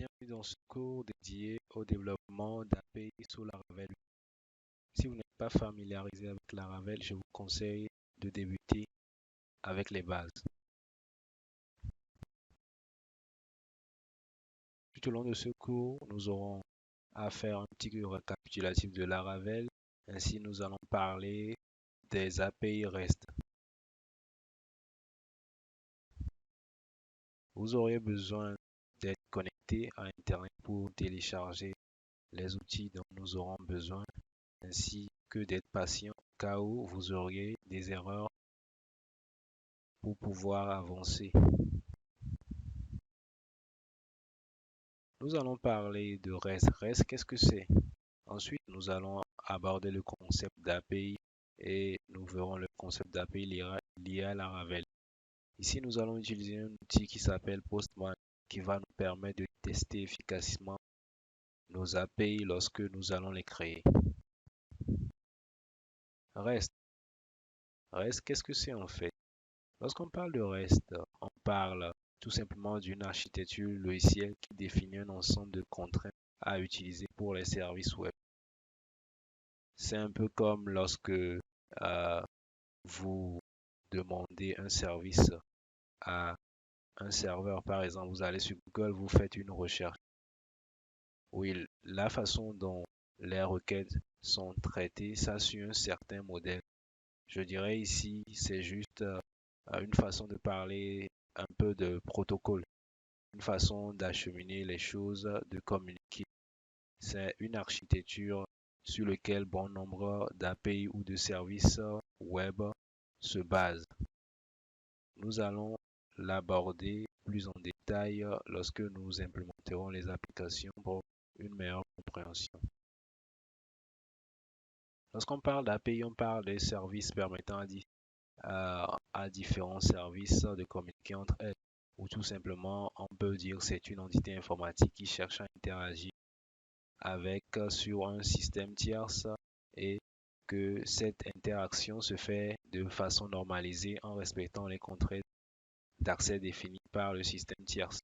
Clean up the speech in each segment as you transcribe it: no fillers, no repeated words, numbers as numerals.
Bienvenue dans ce cours dédié au développement d'API sous Laravel. Si vous n'êtes pas familiarisé avec Laravel, je vous conseille de débuter avec les bases. Tout au long de ce cours, nous aurons à faire un petit récapitulatif de Laravel. Ainsi, nous allons parler des API REST. Vous aurez besoin d'être connecté à Internet pour télécharger les outils dont nous aurons besoin, ainsi que d'être patient au cas où vous auriez des erreurs pour pouvoir avancer. Nous allons parler de REST. REST, qu'est-ce que c'est? Ensuite, nous allons aborder le concept d'API et nous verrons le concept d'API lié à Laravel. Ici, nous allons utiliser un outil qui s'appelle Postman qui va nous permettre de tester efficacement nos API lorsque nous allons les créer. REST. REST, qu'est-ce que c'est en fait? Lorsqu'on parle de REST, on parle tout simplement d'une architecture logicielle qui définit un ensemble de contraintes à utiliser pour les services web. C'est un peu comme lorsque vous demandez un service à un serveur. Par exemple, vous allez sur Google, vous faites une recherche. Oui, la façon dont les requêtes sont traitées, ça suit un certain modèle. Je dirais ici, c'est juste une façon de parler un peu de protocole, une façon d'acheminer les choses, de communiquer. C'est une architecture sur laquelle bon nombre d'API ou de services web se basent. Nous allons l'aborder plus en détail lorsque nous implémenterons les applications pour une meilleure compréhension. Lorsqu'on parle d'API, on parle des services permettant à différents services de communiquer entre elles. Ou tout simplement, on peut dire que c'est une entité informatique qui cherche à interagir avec sur un système tierce et que cette interaction se fait de façon normalisée en respectant les contraintes d'accès définies par le système tierce.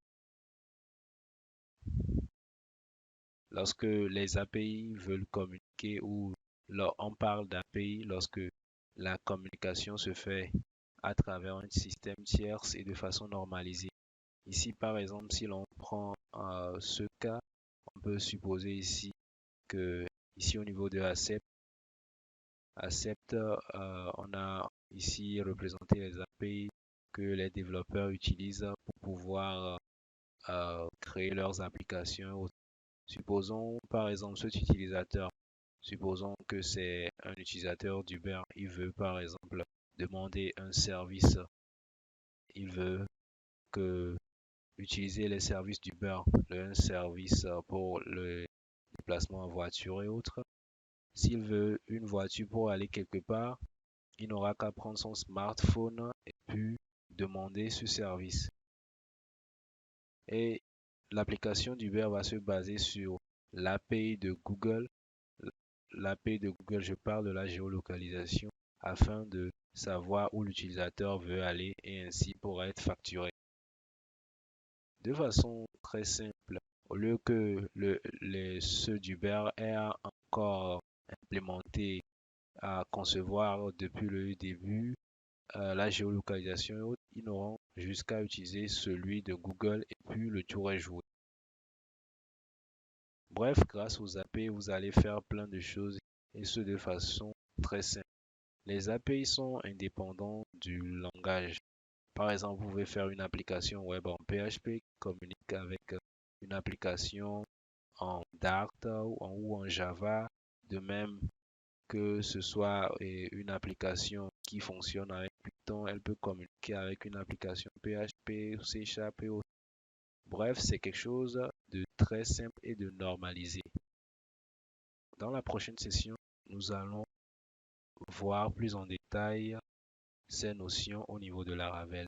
Lorsque les API veulent communiquer ou on parle d'API lorsque la communication se fait à travers un système tierce et de façon normalisée. Ici, par exemple, si l'on prend ce cas, on peut supposer ici que ici au niveau de Accept, on a ici représenté les API que les développeurs utilisent pour pouvoir créer leurs applications. Supposons par exemple cet utilisateur, supposons que c'est un utilisateur d'Uber, il veut par exemple demander un service, il veut que utiliser les services d'Uber, un service pour le déplacement en voiture et autres. S'il veut une voiture pour aller quelque part, il n'aura qu'à prendre son smartphone et puis demander ce service. Et l'application d'Uber va se baser sur l'API de Google. L'API de Google, je parle de la géolocalisation afin de savoir où l'utilisateur veut aller et ainsi pourra être facturé. De façon très simple, au lieu que ceux d'Uber aient encore implémenté à concevoir depuis le début la géolocalisation et autres, ils n'auront jusqu'à utiliser celui de Google et puis le tour est joué. Bref, grâce aux API, vous allez faire plein de choses et ce de façon très simple. Les API sont indépendants du langage. Par exemple, vous pouvez faire une application web en PHP qui communique avec une application en Dart ou en Java, de même que ce soit une application qui fonctionne avec Python, elle peut communiquer avec une application PHP, C# et autres. Bref, c'est quelque chose de très simple et de normalisé. Dans la prochaine session, nous allons voir plus en détail ces notions au niveau de Laravel.